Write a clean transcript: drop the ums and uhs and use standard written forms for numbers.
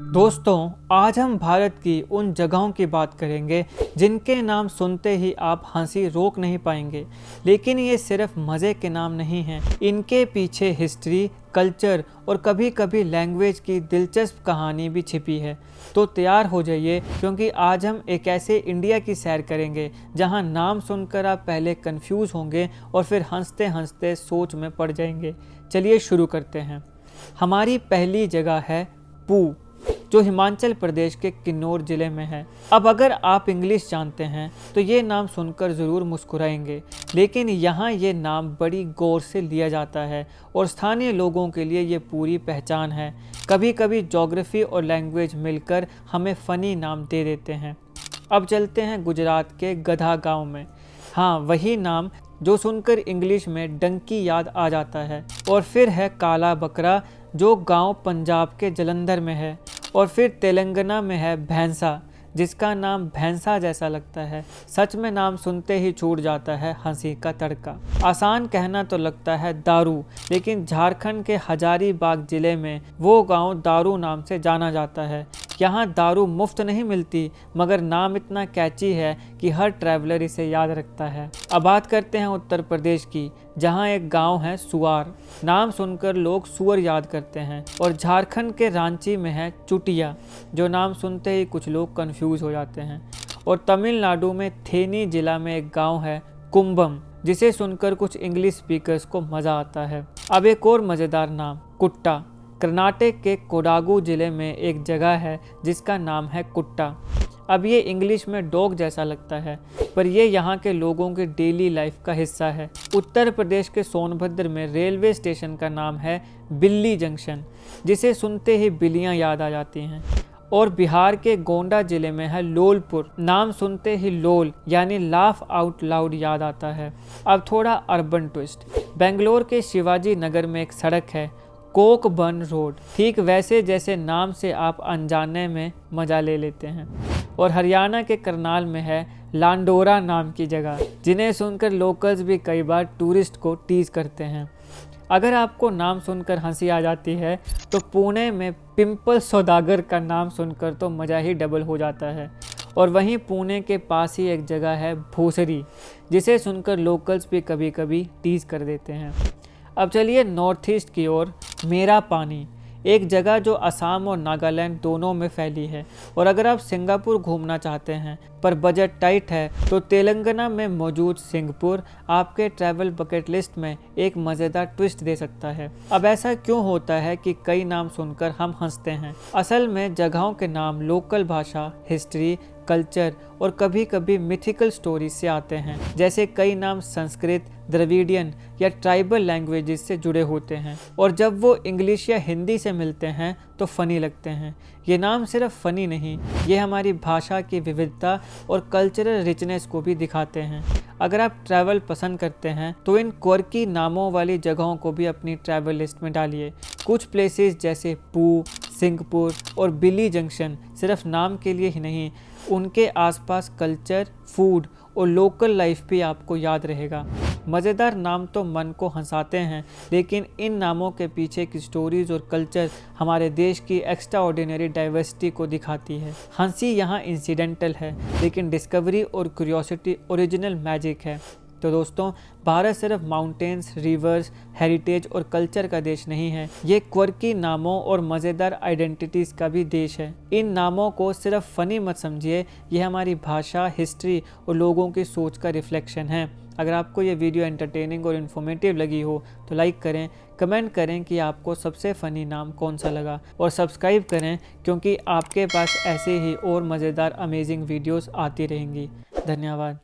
दोस्तों, आज हम भारत की उन जगहों की बात करेंगे जिनके नाम सुनते ही आप हंसी रोक नहीं पाएंगे। लेकिन ये सिर्फ मज़े के नाम नहीं हैं, इनके पीछे हिस्ट्री, कल्चर और कभी कभी लैंग्वेज की दिलचस्प कहानी भी छिपी है। तो तैयार हो जाइए, क्योंकि आज हम एक ऐसे इंडिया की सैर करेंगे जहां नाम सुनकर आप पहले कंफ्यूज होंगे और फिर हंसते हंसते सोच में पड़ जाएंगे। चलिए शुरू करते हैं। हमारी पहली जगह है पू, जो हिमाचल प्रदेश के किन्नौर ज़िले में है। अब अगर आप इंग्लिश जानते हैं तो ये नाम सुनकर ज़रूर मुस्कुराएंगे, लेकिन यहाँ ये नाम बड़ी गौर से लिया जाता है और स्थानीय लोगों के लिए ये पूरी पहचान है। कभी कभी ज्योग्राफी और लैंग्वेज मिलकर हमें फ़नी नाम दे देते हैं। अब चलते हैं गुजरात के गधा गांव में। हाँ, वही नाम जो सुनकर इंग्लिश में डंकी याद आ जाता है। और फिर है काला बकरा, जो गांव पंजाब के जलंधर में है। और फिर तेलंगाना में है भैंसा, जिसका नाम भैंसा जैसा लगता है। सच में नाम सुनते ही छूट जाता है हंसी का तड़का। आसान कहना तो लगता है दारू, लेकिन झारखंड के हजारीबाग जिले में वो गांव दारू नाम से जाना जाता है। यहाँ दारू मुफ्त नहीं मिलती, मगर नाम इतना कैची है कि हर ट्रैवलर इसे याद रखता है। अब बात करते हैं उत्तर प्रदेश की, जहाँ एक गांव है सुआर। नाम सुनकर लोग सुअर याद करते हैं। और झारखंड के रांची में है चुटिया, जो नाम सुनते ही कुछ लोग कंफ्यूज हो जाते हैं। और तमिलनाडु में थेनी जिला में एक गांव है कुंभम, जिसे सुनकर कुछ इंग्लिश स्पीकर्स को मज़ा आता है। अब एक और मज़ेदार नाम, कुट्टा। कर्नाटक के कोडागू ज़िले में एक जगह है जिसका नाम है कुट्टा। अब ये इंग्लिश में डॉग जैसा लगता है, पर ये यहाँ के लोगों के डेली लाइफ का हिस्सा है। उत्तर प्रदेश के सोनभद्र में रेलवे स्टेशन का नाम है बिल्ली जंक्शन, जिसे सुनते ही बिल्लियाँ याद आ जाती हैं। और बिहार के गोंडा जिले में है लोलपुर। नाम सुनते ही लोल यानी लाफ आउट लाउड याद आता है। अब थोड़ा अर्बन ट्विस्ट, बेंगलोर के शिवाजी नगर में एक सड़क है कोकबर्न रोड, ठीक वैसे जैसे नाम से आप अनजाने में मजा ले लेते हैं। और हरियाणा के करनाल में है लांडोरा नाम की जगह, जिन्हें सुनकर लोकल्स भी कई बार टूरिस्ट को टीज करते हैं। अगर आपको नाम सुनकर हंसी आ जाती है तो पुणे में पिंपल सौदागर का नाम सुनकर तो मज़ा ही डबल हो जाता है। और वहीं पुणे के पास ही एक जगह है भोसरी, जिसे सुनकर लोकल्स भी कभी कभी टीज कर देते हैं। अब चलिए नॉर्थ ईस्ट की ओर, मेरा पानी, एक जगह जो असम और नागालैंड दोनों में फैली है। और अगर आप सिंगापुर घूमना चाहते हैं पर बजट टाइट है, तो तेलंगाना में मौजूद सिंगापुर आपके ट्रैवल बकेट लिस्ट में एक मज़ेदार ट्विस्ट दे सकता है। अब ऐसा क्यों होता है कि कई नाम सुनकर हम हंसते हैं? असल में जगहों के नाम लोकल भाषा, हिस्ट्री, कल्चर और कभी कभी मिथिकल स्टोरीज से आते हैं। जैसे कई नाम संस्कृत, द्रविडियन या ट्राइबल लैंग्वेजेस से जुड़े होते हैं, और जब वो इंग्लिश या हिंदी से मिलते हैं तो फ़नी लगते हैं। ये नाम सिर्फ फ़नी नहीं, ये हमारी भाषा की विविधता और कल्चरल रिचनेस को भी दिखाते हैं। अगर आप ट्रैवल पसंद करते हैं तो इन क्वर्की नामों वाली जगहों को भी अपनी ट्रैवल लिस्ट में डालिए। कुछ प्लेसेस जैसे पू, सिंगापुर और बिली जंक्शन सिर्फ नाम के लिए ही नहीं, उनके आसपास कल्चर, फूड और लोकल लाइफ भी आपको याद रहेगा। मज़ेदार नाम तो मन को हंसाते हैं, लेकिन इन नामों के पीछे की स्टोरीज और कल्चर हमारे देश की एक्स्ट्रा ऑर्डिनरी डाइवर्सिटी को दिखाती है। हंसी यहाँ इंसिडेंटल है, लेकिन डिस्कवरी और क्यूरियोसिटी ओरिजिनल मैजिक है। तो दोस्तों, भारत सिर्फ माउंटेन्स, रिवर्स, हेरिटेज और कल्चर का देश नहीं है, ये क्वर्की नामों और मज़ेदार आइडेंटिटीज़ का भी देश है। इन नामों को सिर्फ फ़नी मत समझिए, ये हमारी भाषा, हिस्ट्री और लोगों की सोच का रिफ्लेक्शन है। अगर आपको ये वीडियो एंटरटेनिंग और इन्फॉर्मेटिव लगी हो तो लाइक करें, कमेंट करें कि आपको सबसे फ़नी नाम कौन सा लगा, और सब्सक्राइब करें, क्योंकि आपके पास ऐसे ही और मज़ेदार अमेजिंग वीडियोस आती रहेंगी। धन्यवाद।